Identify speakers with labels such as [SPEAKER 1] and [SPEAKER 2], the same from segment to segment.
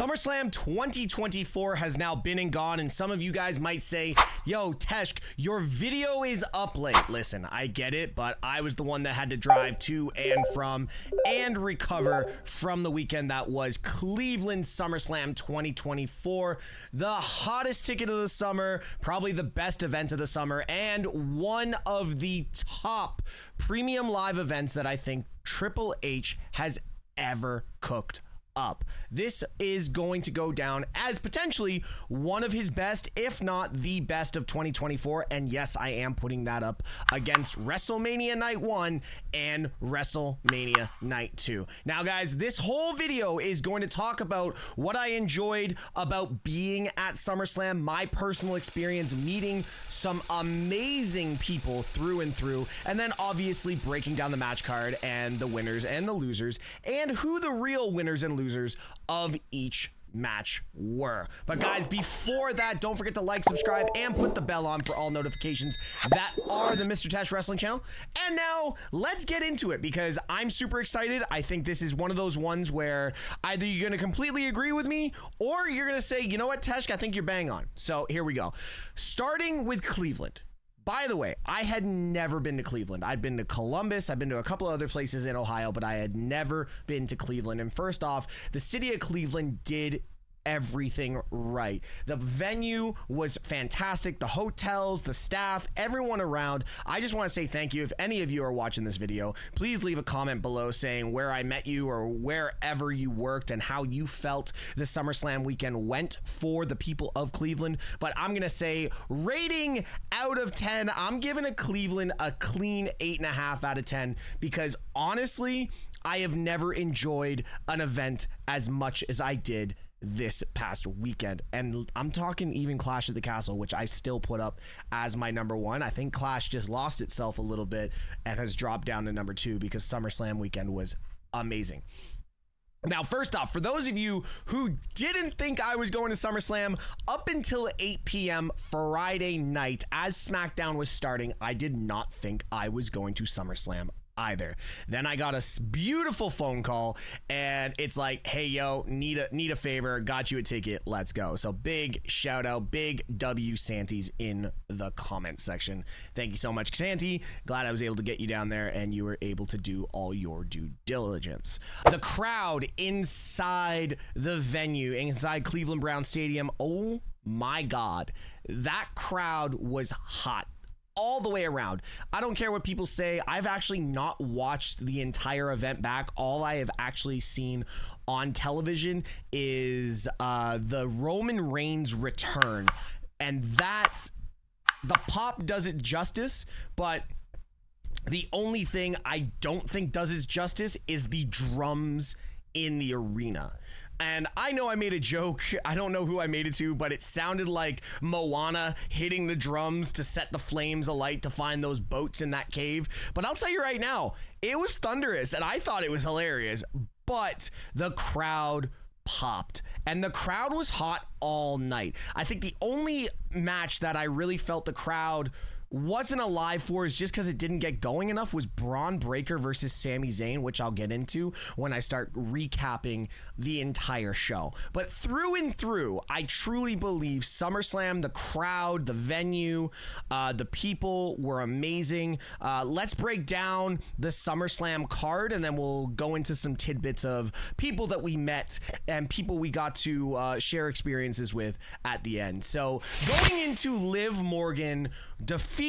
[SPEAKER 1] SummerSlam 2024 has now been and gone, and some of you guys might say, yo, Teshk, your video is up late. Listen, I get it, but I was the one that had to drive to and from and recover from the weekend that was Cleveland SummerSlam 2024, the hottest ticket of the summer, probably the best event of the summer, and one of the top premium live events that I think Triple H has ever cooked up. This is going to go down as potentially one of his best, if not the best of 2024. And yes, I am putting that up against WrestleMania Night 1 and WrestleMania Night 2. Now, guys, this whole video is going to talk about what I enjoyed about being at SummerSlam, my personal experience meeting some amazing people through and through, and then obviously breaking down the match card and the winners and the losers and who the real winners and losers of each match were. But guys, before that, don't forget to like, subscribe, and put the bell on for all notifications that are the MrTeshk Wrestling channel. And now let's get into it because I'm super excited. I think this is one of those ones where either you're going to completely agree with me or you're going to say, you know what, Teshk, I think you're bang on. So here we go. Starting with Cleveland. By the way, I had never been to Cleveland. I'd been to Columbus. I've been to a couple of other places in Ohio, but I had never been to Cleveland. And first off, the city of Cleveland did everything right. The venue was fantastic. The hotels, the staff, everyone around. I just want to say thank you. If any of you are watching this video, please leave a comment below saying where I met you or wherever you worked and how you felt the SummerSlam weekend went for the people of Cleveland. But I'm going to say rating out of 10, I'm giving Cleveland a clean 8.5 out of 10 because honestly, I have never enjoyed an event as much as I did this past weekend. And I'm talking even Clash at the Castle, which I still put up as my number one. I think Clash just lost itself a little bit and has dropped down to number 2 because SummerSlam weekend was amazing. Now, first off, for those of you who didn't think I was going to SummerSlam, up until 8 p.m. Friday night as SmackDown was starting, I did not think I was going to SummerSlam either. Then I got a beautiful phone call and it's like, hey, yo, need a favor, got you a ticket, let's go. So big shout out, big W Santies in the comment section. Thank you so much, Santy. Glad I was able to get you down there and you were able to do all your due diligence. The crowd inside the venue, inside Cleveland Brown Stadium, oh my God, that crowd was hot all the way around. I don't care what people say. I've actually not watched the entire event back. All I have actually seen on television is the Roman Reigns return. And that, the pop does it justice, but the only thing I don't think does it justice is the drums in the arena. And I know I made a joke. I don't know who I made it to, but it sounded like Moana hitting the drums to set the flames alight to find those boats in that cave. But I'll tell you right now, it was thunderous and I thought it was hilarious, but the crowd popped and the crowd was hot all night. I think the only match that I really felt the crowd wasn't alive for is just because it didn't get going enough was Braun Breaker versus Sami Zayn, which I'll get into when I start recapping the entire show. But through and through, I truly believe SummerSlam, the crowd, the venue, the people were amazing. Let's break down the SummerSlam card and then we'll go into some tidbits of people that we met and people we got to share experiences with at the end. So going into Liv Morgan defeating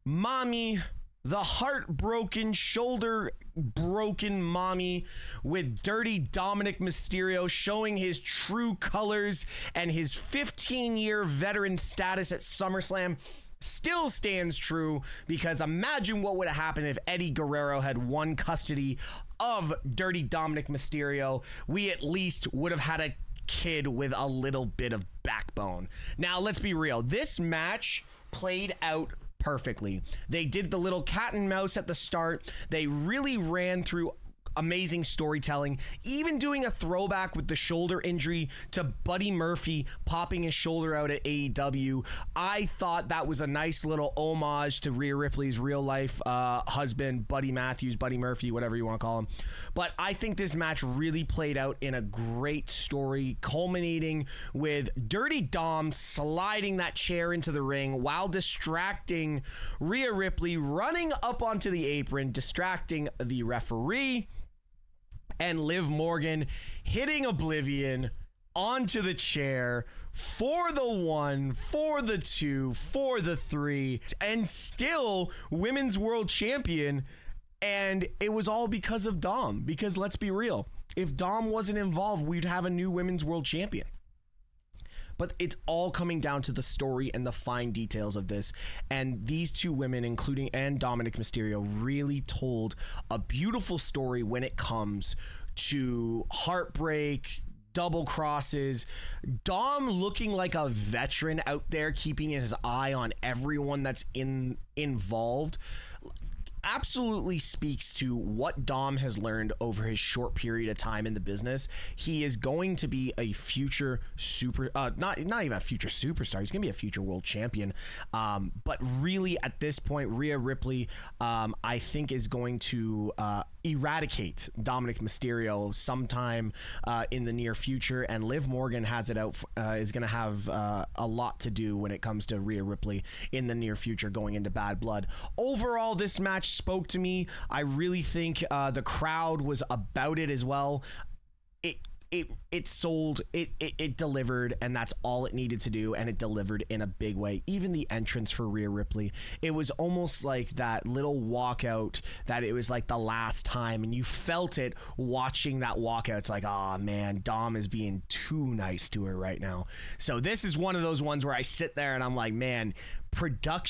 [SPEAKER 1] Mommy, the heartbroken, shoulder broken Mommy, with Dirty Dominic Mysterio showing his true colors and his 15-year veteran status at SummerSlam still stands true, because imagine what would have happened if Eddie Guerrero had won custody of Dirty Dominic Mysterio. We at least would have had a kid with a little bit of backbone. Now, let's be real. This match played out perfectly. They did the little cat and mouse at the start. They really ran through amazing storytelling, even doing a throwback with the shoulder injury to Buddy Murphy popping his shoulder out at AEW. I thought that was a nice little homage to Rhea Ripley's real life husband, Buddy Matthews, Buddy Murphy, whatever you want to call him. But I think this match really played out in a great story, culminating with Dirty Dom sliding that chair into the ring while distracting Rhea Ripley, running up onto the apron, distracting the referee, and Liv Morgan hitting Oblivion onto the chair for the 1, for the 2, for the 3, and still women's world champion. And it was all because of Dom, because let's be real, if Dom wasn't involved, we'd have a new women's world champion. But it's all coming down to the story and the fine details of this. And these two women, including and Dominic Mysterio, really told a beautiful story when it comes to heartbreak, double crosses, Dom looking like a veteran out there, keeping his eye on everyone that's involved. Absolutely speaks to what Dom has learned over his short period of time in the business. He is going to be a future not even a future superstar. He's going to be a future world champion. But really at this point, Rhea Ripley, I think is going to eradicate Dominic Mysterio sometime in the near future, and Liv Morgan has it out, is going to have a lot to do when it comes to Rhea Ripley in the near future going into Bad Blood. Overall, this match spoke to me. I really think the crowd was about it as well. It sold, it delivered, and that's all it needed to do, and it delivered in a big way. Even the entrance for Rhea Ripley, it was almost like that little walkout, that it was like the last time, and you felt it watching that walkout. It's like, oh man, Dom is being too nice to her right now. So this is one of those ones where I sit there and I'm like, man,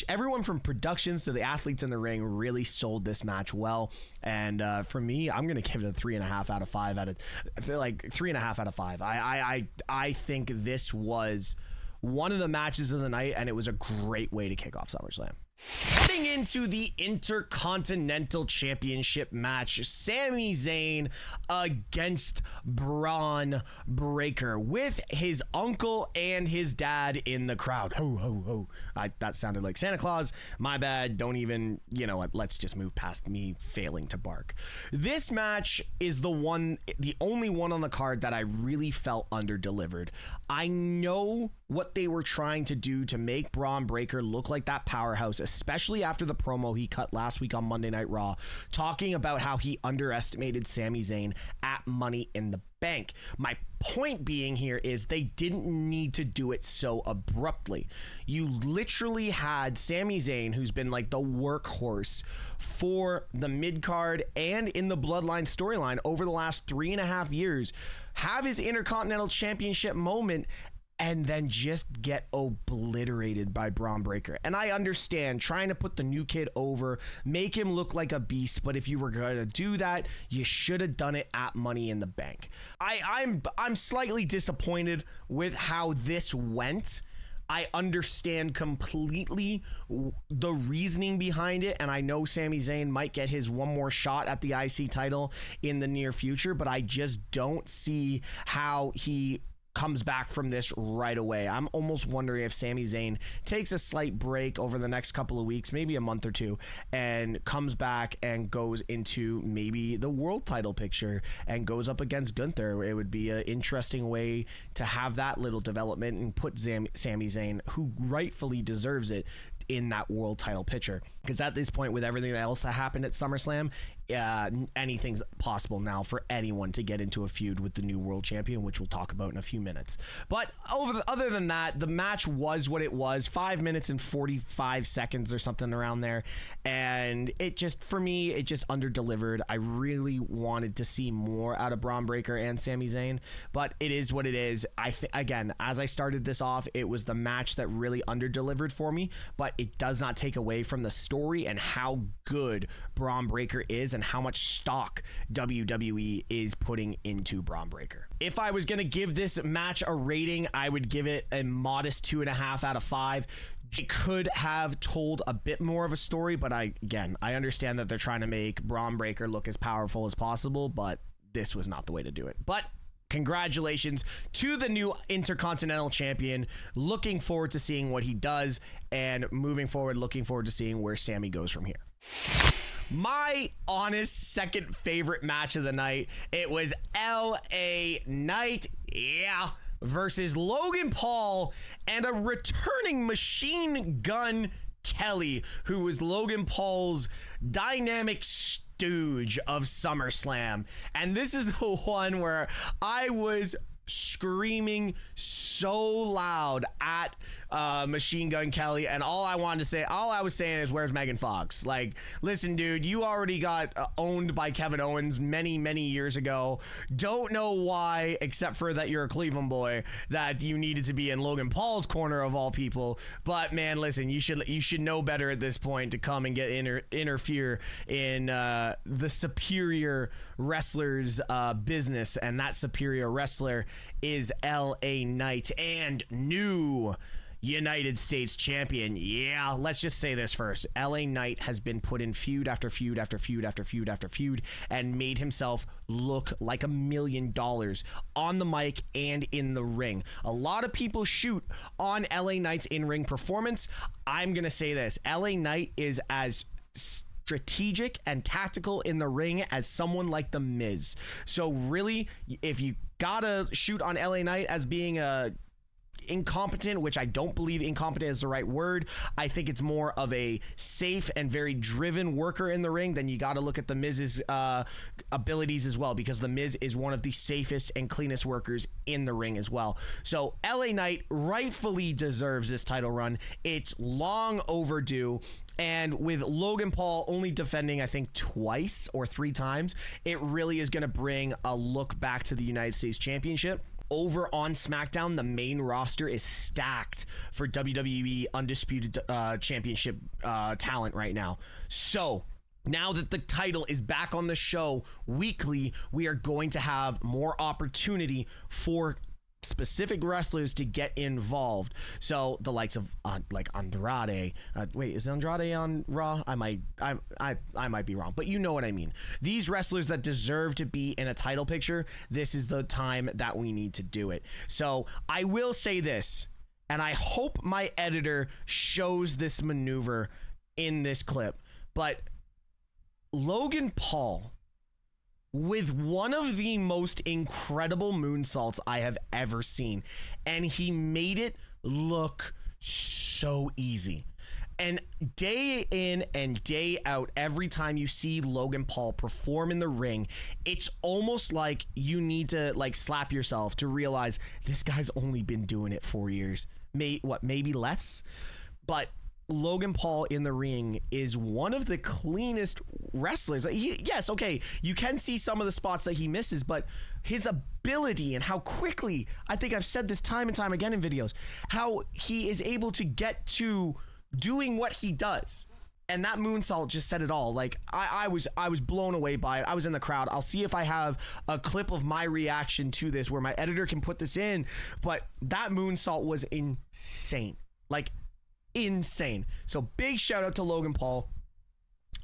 [SPEAKER 1] everyone from productions to the athletes in the ring really sold this match well. And for me, I'm gonna give it a 3.5 out of 5 out of 3.5 out of 5. I think this was one of the matches of the night, and it was a great way to kick off SummerSlam. Heading into the Intercontinental Championship match, Sami Zayn against Braun Breaker with his uncle and his dad in the crowd. Ho, ho, ho. That sounded like Santa Claus. My bad. Don't even, you know what? Let's just move past me failing to bark. This match is the only one on the card that I really felt under-delivered. I know what they were trying to do to make Braun Breaker look like that powerhouse, especially after the promo he cut last week on Monday Night Raw, talking about how he underestimated Sami Zayn at Money in the Bank. My point being here is they didn't need to do it so abruptly. You literally had Sami Zayn, who's been like the workhorse for the mid-card and in the Bloodline storyline over the last 3.5 years, have his Intercontinental Championship moment, and then just get obliterated by Braun Breaker. And I understand trying to put the new kid over, make him look like a beast, but if you were going to do that, you should have done it at Money in the Bank. I'm slightly disappointed with how this went. I understand completely the reasoning behind it, and I know Sami Zayn might get his one more shot at the IC title in the near future, but I just don't see how he comes back from this right away. I'm almost wondering if Sami Zayn takes a slight break over the next couple of weeks, maybe a month or two, and comes back and goes into maybe the world title picture and goes up against Gunther. It would be an interesting way to have that little development and put Sami Zayn, who rightfully deserves it, in that world title picture. Because at this point, with everything else that happened at SummerSlam, anything's possible now for anyone to get into a feud with the new world champion, which we'll talk about in a few minutes. But other than that, the match was what it was, 5 minutes and 45 seconds or something around there, and it just, for me, it just under-delivered. I really wanted to see more out of Braun Breaker and Sami Zayn, but it is what it is. I think, again, as I started this off, it was the match that really under-delivered for me, but it does not take away from the story and how good Braun Breaker is and how much stock WWE is putting into Braun Breaker. If I was going to give this match a rating, I would give it a modest 2.5 out of 5, It could have told a bit more of a story, but I understand that they're trying to make Braun Breaker look as powerful as possible, but this was not the way to do it. But congratulations to the new Intercontinental Champion. Looking forward to seeing what he does, and moving forward, looking forward to seeing where Sami goes from here. My honest second favorite match of the night, it was LA Knight, versus Logan Paul and a returning Machine Gun Kelly, who was Logan Paul's dynamic stooge of SummerSlam. And this is the one where I was screaming so loud at Machine Gun Kelly, and all I was saying is, where's Megan Fox? Like, listen, dude, you already got owned by Kevin Owens many years ago. Don't know why, except for that you're a Cleveland boy, that you needed to be in Logan Paul's corner of all people. But man, listen, you should know better at this point to come and get interfere in the superior wrestler's business, and that superior wrestler is LA Knight and new United States champion. Yeah, let's just say this first. LA Knight has been put in feud after feud after feud after feud after feud and made himself look like $1 million on the mic and in the ring. A lot of people shoot on LA Knight's in-ring performance. I'm going to say this. LA Knight is as strategic and tactical in the ring as someone like The Miz. So really, if you gotta shoot on LA Knight as being incompetent, which I don't believe incompetent is the right word, I think it's more of a safe and very driven worker in the ring, then you got to look at The Miz's abilities as well, because The Miz is one of the safest and cleanest workers in the ring as well. So LA Knight rightfully deserves this title run. It's long overdue. And with Logan Paul only defending, I think, twice or 3 times, it really is going to bring a look back to the United States Championship. Over on SmackDown, the main roster is stacked for WWE Undisputed Championship talent right now. So now that the title is back on the show weekly, we are going to have more opportunity for specific wrestlers to get involved. So the likes of like Andrade. Wait, is Andrade on Raw? I might be wrong, but you know what I mean. These wrestlers that deserve to be in a title picture, this is the time that we need to do it. So I will say this, and I hope my editor shows this maneuver in this clip, but Logan Paul, with one of the most incredible moonsaults I have ever seen, and he made it look so easy. And day in and day out, every time you see Logan Paul perform in the ring, it's almost like you need to like slap yourself to realize this guy's only been doing it 4 years, maybe less. But Logan Paul in the ring is one of the cleanest wrestlers. Yes, okay, you can see some of the spots that he misses, but his ability and how quickly, I think I've said this time and time again in videos, how he is able to get to doing what he does. And that moonsault just said it all. Like, I was blown away by it. I was in the crowd. I'll see if I have a clip of my reaction to this where my editor can put this in, but that moonsault was insane. Like, insane. So big shout out to Logan Paul.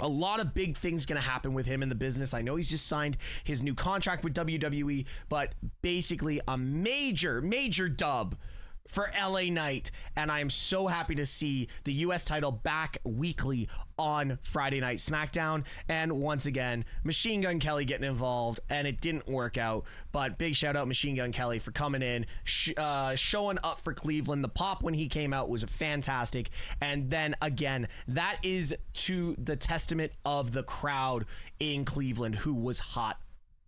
[SPEAKER 1] A lot of big things going to happen with him in the business. I know he's just signed his new contract with WWE, but basically a major dub for LA Knight, and I am so happy to see the US title back weekly on Friday Night SmackDown. And once again, Machine Gun Kelly getting involved, and it didn't work out, but big shout out Machine Gun Kelly for coming in, showing up for Cleveland. The pop when he came out was fantastic, and then again, that is to the testament of the crowd in Cleveland, who was hot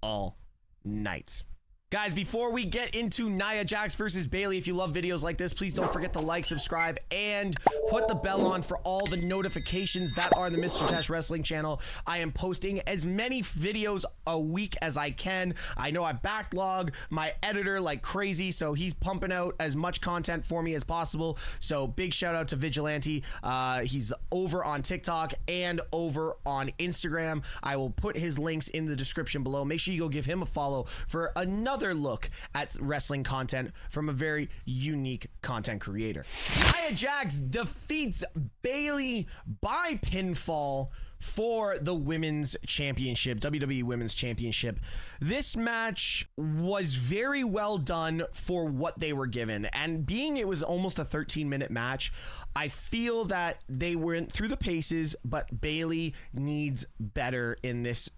[SPEAKER 1] all night. Guys, before we get into Nia Jax versus Bayley, if you love videos like this, please don't forget to like, subscribe, and put the bell on for all the notifications that are the MrTeshk Wrestling channel. I am posting as many videos a week as I can. I know I backlog my editor like crazy, so he's pumping out as much content for me as possible. So big shout out to Vigilante. He's over on TikTok and over on Instagram. I will put his links in the description below. Make sure you go give him a follow for another another look at wrestling content from a very unique content creator. Nia Jax defeats Bayley by pinfall for the women's championship, WWE Women's Championship. This match was very well done for what they were given, and being it was almost a 13-minute match, I feel that they went through the paces, but Bayley needs better in this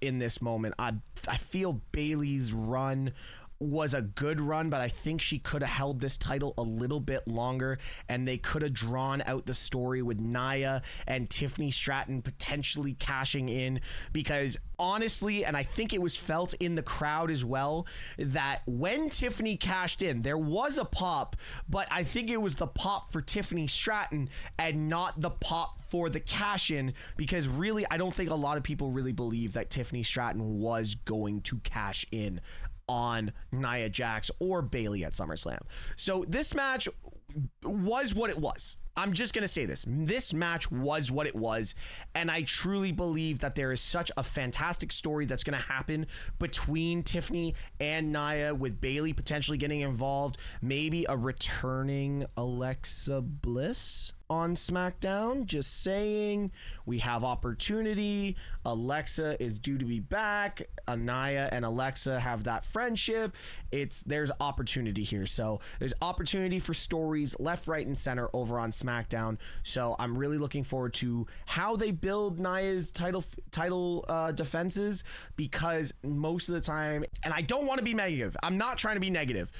[SPEAKER 1] moment. I feel Bayley's run was a good run, but I think she could have held this title a little bit longer, and they could have drawn out the story with Nia and Tiffany Stratton potentially cashing in, because honestly, and I think it was felt in the crowd as well, that when Tiffany cashed in, there was a pop, but I think it was the pop for Tiffany Stratton and not the pop for the cash in, because really, I don't think a lot of people really believe that Tiffany Stratton was going to cash in on Nia Jax or Bayley at SummerSlam. So this match was what it was. I'm just going to say this. This match was what it was, and I truly believe that there is such a fantastic story that's going to happen between Tiffany and Nia, with Bayley potentially getting involved, maybe a returning Alexa Bliss on SmackDown. Just saying, we have opportunity. Alexa is due to be back. Nia and Alexa have that friendship. There's opportunity here. So there's opportunity for stories left, right, and center over on SmackDown. So I'm really looking forward to how they build Nia's title defenses, because most of the time, and I don't want to be negative. I'm not trying to be negative.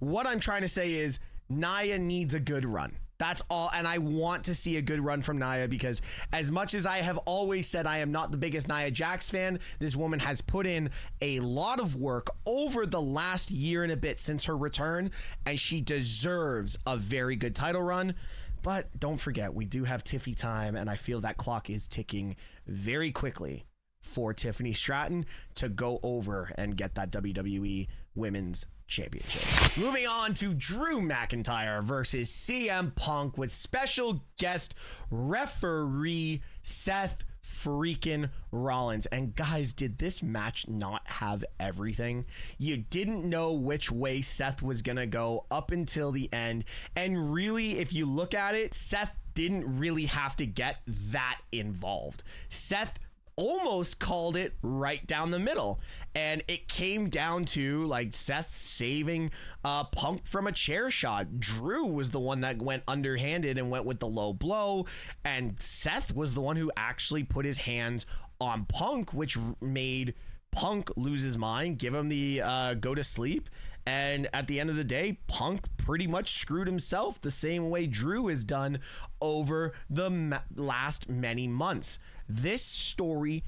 [SPEAKER 1] What I'm trying to say is Nia needs a good run. That's all, and I want to see a good run from Nia, because as much as I have always said I am not the biggest Nia Jax fan, this woman has put in a lot of work over the last year and a bit since her return, and she deserves a very good title run. But don't forget, we do have Tiffy time, and I feel that clock is ticking very quickly for Tiffany Stratton to go over and get that WWE Women's Championship. Moving on to Drew McIntyre versus CM Punk with special guest referee Seth freaking Rollins. And guys, did this match not have everything? You didn't know which way Seth was gonna go up until the end, and really, if you look at it, Seth didn't really have to get that involved. Seth almost called it right down the middle, and it came down to like Seth saving Punk from a chair shot. Drew was the one that went underhanded and went with the low blow, and Seth was the one who actually put his hands on Punk, which made Punk lose his mind, give him the go to sleep, and at the end of the day, Punk pretty much screwed himself the same way Drew has done over the last many months. This story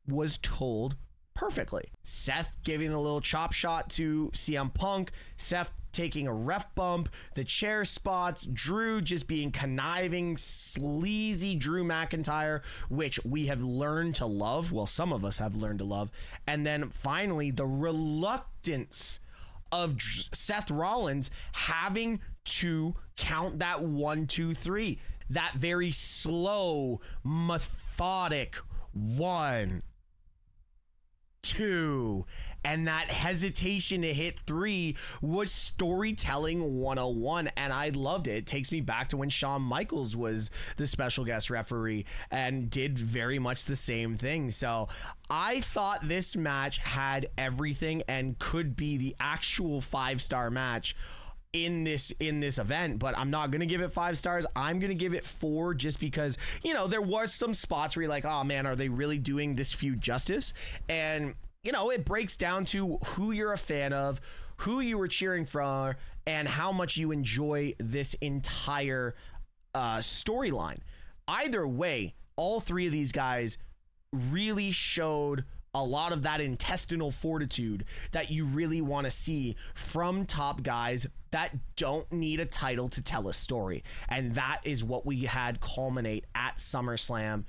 [SPEAKER 1] was told perfectly. Seth giving a little chop shot to CM Punk, Seth taking a ref bump, the chair spots, Drew just being conniving, sleazy Drew McIntyre, which we have learned to love. Well, some of us have learned to love. And then finally, the reluctance of Seth Rollins having to count that 1, 2, 3. That very slow, methodic 1, 2, and that hesitation to hit 3 was storytelling 101, and I loved it. It takes me back to when Shawn Michaels was the special guest referee and did very much the same thing. So I thought this match had everything and could be the actual 5-star match in this event, but I'm not gonna give it 5 stars. I'm gonna give it 4, just because, you know, there was some spots where you're like, oh man, are they really doing this feud justice? And you know, it breaks down to who you're a fan of, who you were cheering for, and how much you enjoy this entire storyline. Either way, all 3 of these guys really showed a lot of that intestinal fortitude that you really want to see from top guys that don't need a title to tell a story. And that is what we had culminate at SummerSlam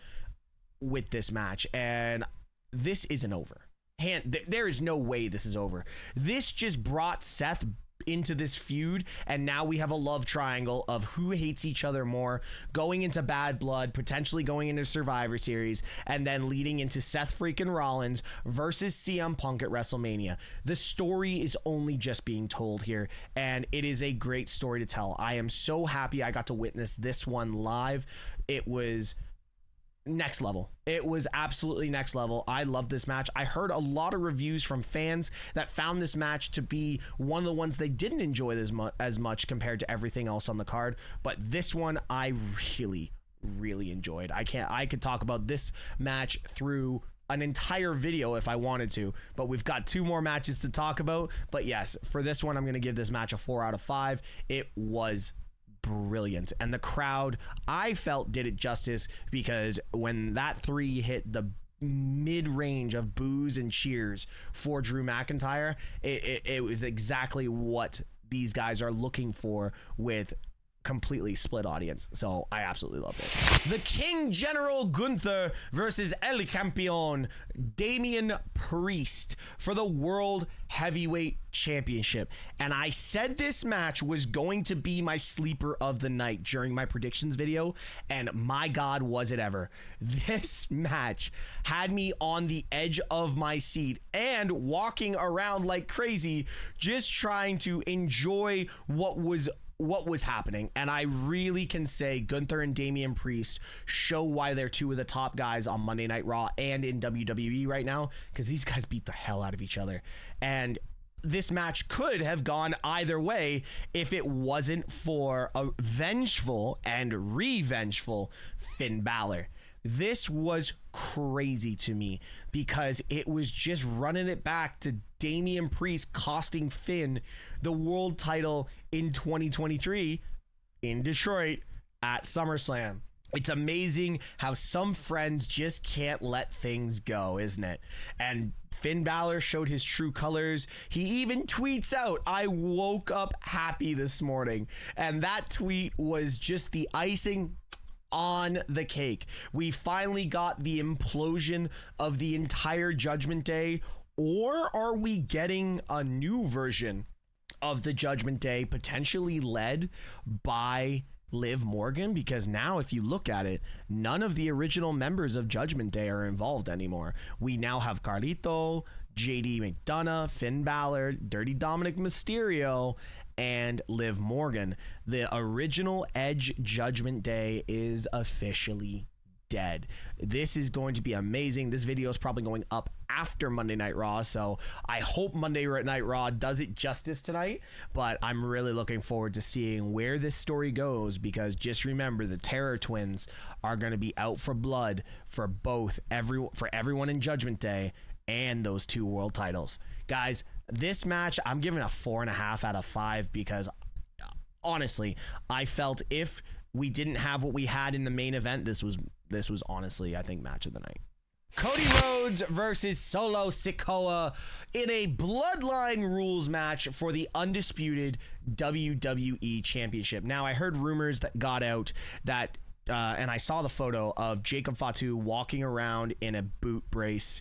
[SPEAKER 1] with this match. And this isn't over. There is no way this is over. This just brought Seth into this feud, and now we have a love triangle of who hates each other more, going into Bad Blood, potentially going into Survivor Series, and then leading into Seth freaking Rollins versus CM Punk at WrestleMania. The story is only just being told here, and it is a great story to tell. I am so happy I got to witness this one live. It was next level. It was absolutely next level. I love this match. I heard a lot of reviews from fans that found this match to be one of the ones they didn't enjoy as much compared to everything else on the card, but this one I really enjoyed. I could talk about this match through an entire video if I wanted to, but we've got 2 more matches to talk about. But yes, for this one I'm going to give this match a 4 out of 5. It was brilliant, and the crowd, I felt, did it justice, because when that 3 hit the mid-range of boos and cheers for Drew McIntyre, it was exactly what these guys are looking for with completely split audience. So I absolutely loved it. The King General Gunther versus El Campeon Damian Priest for the World Heavyweight Championship. And I said this match was going to be my sleeper of the night during my predictions video, and my God, was it ever. This match had me on the edge of my seat and walking around like crazy, just trying to enjoy what was happening. And I really can say Gunther and Damian Priest show why they're 2 of the top guys on Monday Night Raw and in WWE right now, because these guys beat the hell out of each other. And this match could have gone either way if it wasn't for a vengeful and revengeful Finn Balor. This was crazy to me because it was just running it back to Damian Priest costing Finn the world title in 2023 in Detroit at SummerSlam. It's amazing how some friends just can't let things go, isn't it? And Finn Balor showed his true colors. He even tweets out, "I woke up happy this morning." And that tweet was just the icing on the cake. We finally got the implosion of the entire Judgment Day, or are we getting a new version of the Judgment Day potentially led by Liv Morgan? Because now if you look at it, none of the original members of Judgment Day are involved anymore. We now have Carlito, JD McDonough, Finn Balor, Dirty Dominic Mysterio, and Liv Morgan. The original Edge Judgment Day is officially dead. This is going to be amazing. This video is probably going up after Monday Night Raw, so I hope Monday Night Raw does it justice tonight, but I'm really looking forward to seeing where this story goes, because just remember, the Terror Twins are going to be out for blood for everyone in Judgment Day and those 2 world titles. Guys, this match, I'm giving a 4.5 out of 5 because honestly, I felt if we didn't have what we had in the main event, this was honestly, I think, match of the night. Cody Rhodes versus Solo Sikoa in a Bloodline Rules match for the undisputed WWE Championship. Now, I heard rumors that got out that and I saw the photo of Jacob Fatu walking around in a boot brace.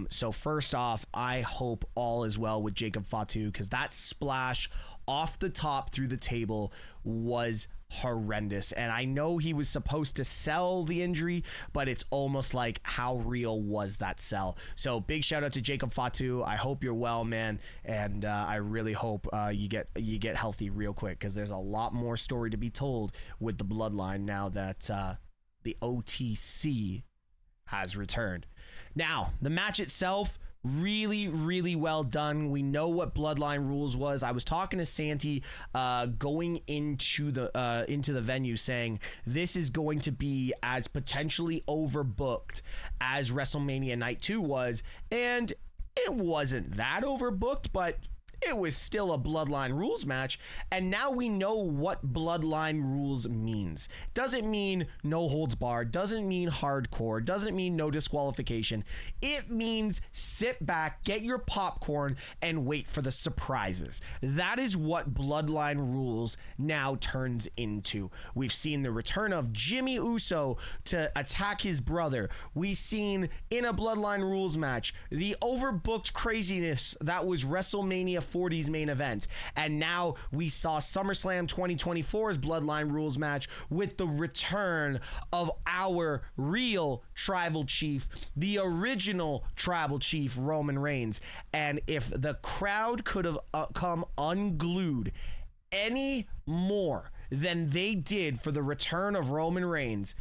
[SPEAKER 1] So first off, I hope all is well with Jacob Fatu, because that splash off the top through the table was horrendous. And I know he was supposed to sell the injury, but it's almost like, how real was that sell? So big shout out to Jacob Fatu. I hope you're well, man, and I really hope you get healthy real quick, because there's a lot more story to be told with the Bloodline now that the OTC has returned. Now, the match itself, really well done. We know what Bloodline Rules was. I was talking to Santi going into the venue, saying this is going to be as potentially overbooked as WrestleMania Night 2 was, and it wasn't that overbooked, but it was still a Bloodline Rules match, and now we know what Bloodline Rules means. Doesn't mean no holds barred, doesn't mean hardcore, doesn't mean no disqualification. It means sit back, get your popcorn, and wait for the surprises. That is what Bloodline Rules now turns into. We've seen the return of Jimmy Uso to attack his brother. We've seen in a Bloodline Rules match the overbooked craziness that was WrestleMania 40's main event. And now we saw SummerSlam 2024's Bloodline Rules match with the return of our real tribal chief, the original tribal chief, Roman Reigns. And if the crowd could have come unglued any more than they did for the return of Roman Reigns,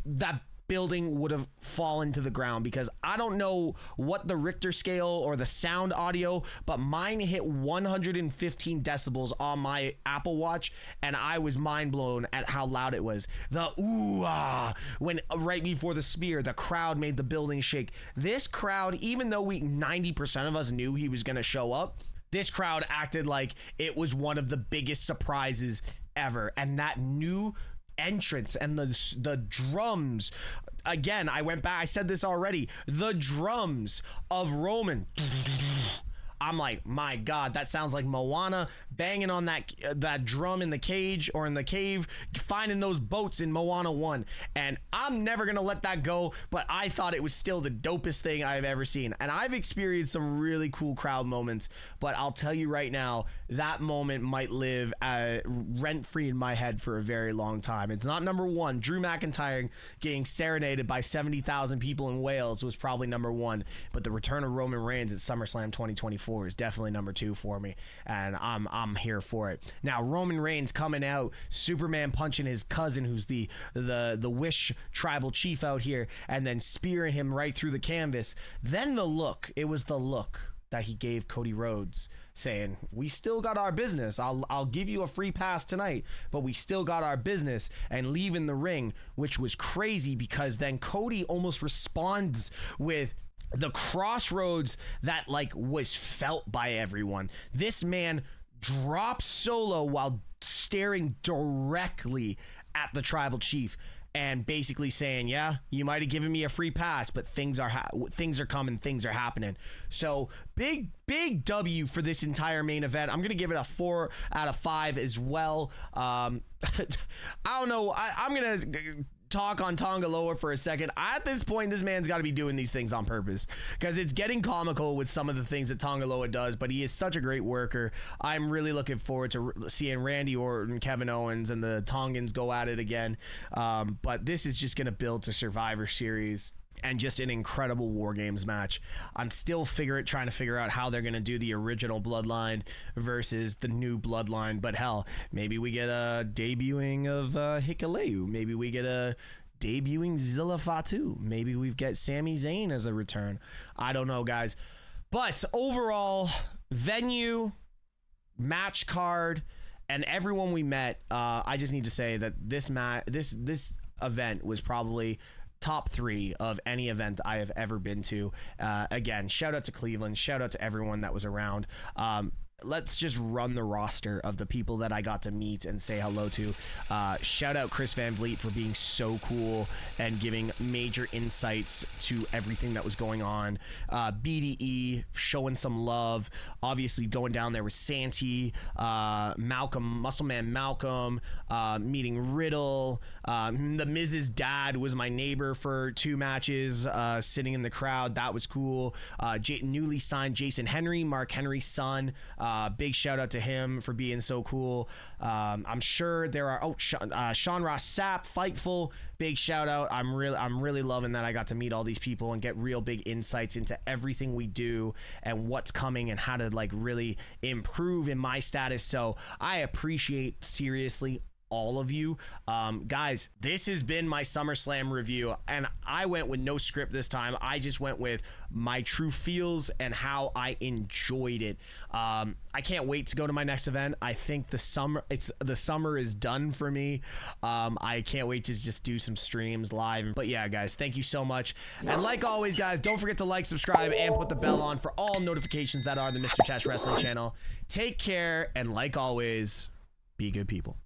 [SPEAKER 1] that building would have fallen to the ground, because I don't know what the Richter scale or the sound audio, but mine hit 115 decibels on my Apple Watch, and I was mind blown at how loud it was. The ooh ah, when right before the spear, the crowd made the building shake. This crowd, even though 90% of us knew he was going to show up, this crowd acted like it was one of the biggest surprises ever. And that new entrance and the drums, again, I went back, I said this already, the drums of Roman, I'm like, my God, that sounds like Moana banging on that drum in the cage or in the cave, finding those boats in Moana 1. And I'm never going to let that go, but I thought it was still the dopest thing I've ever seen. And I've experienced some really cool crowd moments, but I'll tell you right now, that moment might live rent-free in my head for a very long time. It's not number one. Drew McIntyre getting serenaded by 70,000 people in Wales was probably number one, but the return of Roman Reigns at SummerSlam 2024 is definitely number two for me, and I'm here for it. Now, Roman Reigns coming out, Superman punching his cousin, who's the Wish tribal chief out here, and then spearing him right through the canvas. Then the look, it was the look that he gave Cody Rhodes, saying, we still got our business. I'll give you a free pass tonight, but we still got our business, and leaving the ring, which was crazy, because then Cody almost responds with the crossroads that like was felt by everyone. This man drops Solo while staring directly at the tribal chief and basically saying, yeah, you might have given me a free pass, but things are coming, things are happening. So big W for this entire main event. I'm gonna give it a 4 out of 5 as well. I don't know, I'm gonna talk on Tonga Loa for a second. At this point, this man's got to be doing these things on purpose, because it's getting comical with some of the things that Tonga Loa does, but he is such a great worker. I'm really looking forward to seeing Randy Orton, Kevin Owens, and the Tongans go at it again. But this is just going to build to Survivor Series and just an incredible War Games match. I'm still trying to figure out how they're going to do the original Bloodline versus the new Bloodline. But hell, maybe we get a debuting of Hikuleo. Maybe we get a debuting Zilla Fatu. Maybe we get Sami Zayn as a return. I don't know, guys. But overall, venue, match card, and everyone we met, I just need to say that this event was probably top 3 of any event I have ever been to. Again, shout out to Cleveland, shout out to everyone that was around. Let's just run the roster of the people that I got to meet and say hello to. Shout out Chris Van Vliet for being so cool and giving major insights to everything that was going on. BDE showing some love. Obviously going down there with Santi, Malcolm, Muscleman Malcolm, meeting Riddle. The Miz's dad was my neighbor for 2 matches, sitting in the crowd. That was cool. Newly signed Jason Henry, Mark Henry's son. Big shout out to him for being so cool. I'm sure there are Sean Ross Sapp, Fightful, big shout out. I'm really loving that I got to meet all these people and get real big insights into everything we do and what's coming and how to like really improve in my status. So I appreciate seriously all of you. Guys, this has been my SummerSlam review, and I went with no script this time. I just went with my true feels and how I enjoyed it. I can't wait to go to my next event. I think the summer is done for me. I can't wait to just do some streams live. But yeah, guys, thank you so much. And like always, guys, don't forget to like, subscribe, and put the bell on for all notifications that are the MrTeshk Wrestling channel. Take care, and like always, be good people.